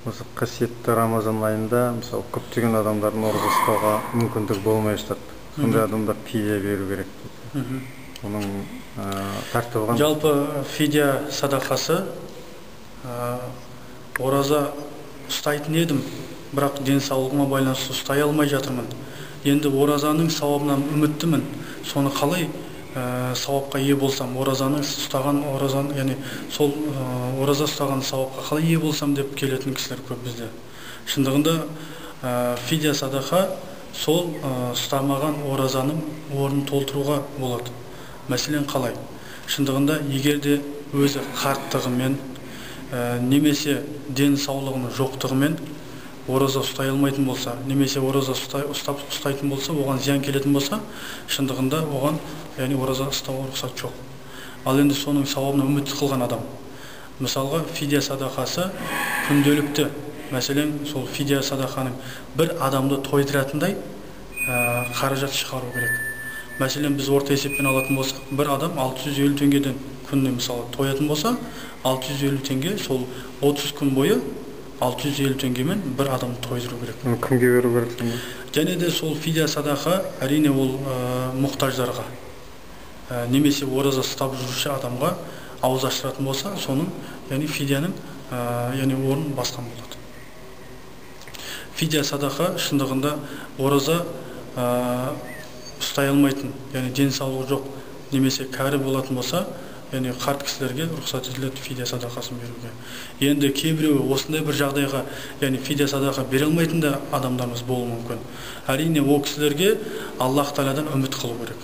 осы қасиетті Рамазан айында мысалы көптеген адамдардың ораза ұстауға мүмкіндік болмай жатады. Сондай адамдар фидия беру керек дейді. Оның тәртібі қандай? Жалпы фидия садақасы ораза ұстайтын едім, бірақ денсаулығыма байланысты ұстай алмай жатырмын. Енді оразаның сауабынан үміттімін. Соны қалай сауапқа ие болсам, ораза ұстаған сауапқа қалай ие болсам деп келетін кісілер көп бізде. Шындығында фидия садақа сол ұстамаған оразаның орнын толтыруға болады. Мәселен қалай? Шындығында егер де өзі қарттығымен немесе денсаулығының жоқтығымен ораза ұстай алмайтын болса, немесе ораза ұстайтын болса, оған зиян келетін болса, шындығында оған ораза ұстауға рұқсат жоқ. Ал енді соның сауабына үміт қылған адам, мысалға фидия садақасы күнделікті, мәселен сол фидия садақаның бір адамды тойдыратындай қаражат шығару керек. Мәселен біз орта есеппен алатын болсақ, бір адам 650 теңгеден күніне мысалы тоятын болса, 650 теңге сол 30 күн бойы 650 теңгемен бір адамды тойдыру керек. Кімге беру керек? Және де сол фидия садақа әрине ол мұқтаждарға, немесе ораза ұстап жүруші адамға ауыз аштыратын болса, соның фидияның орнын басқан болады. Фидия садақа шындығында ораза ұстай алмайтын, денсаулығы жоқ, немесе кәрі болатын болса, қарт кісілерге рұқсат етіледі фидия садақасын беруге. Енді кейбіреуі осындай бір жағдайға фидия садақа бере алмайтын да адамдарымыз болуы мүмкін. Әрине ол кісілерге Аллах Тағаладан үміт қылу керек.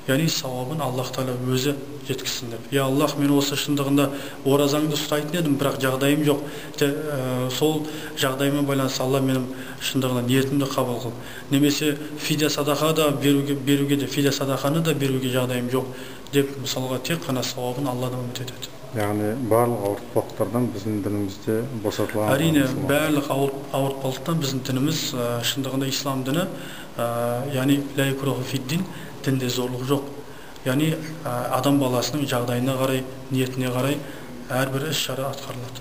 Сауабын Аллах Тағала өзі жеткізсін деп. Аллах, мен осы шындығында оразаңды ұстайтын едім, бірақ жағдайым жоқ. Сол жағдайыма байланысты Алла менің шындығында ниетімді қабыл қыл. Немесе фидия садақа да беруге де, фидия садақаны да беруге жағдайым жоқ деп, мысалға тек қана сауабын Алладан үміт етеді. Яғни барлық ауыртпалықтардан біздің дінімізде босатылған. Әрине, барлық ауыртпалықтан біздің дініміз шындығында ислам діні, ла икраха фид-дин, дінде зорлық жоқ. Адам баласының жағдайына қарай, ниетіне қарай әрбір іс-шара атқарылады.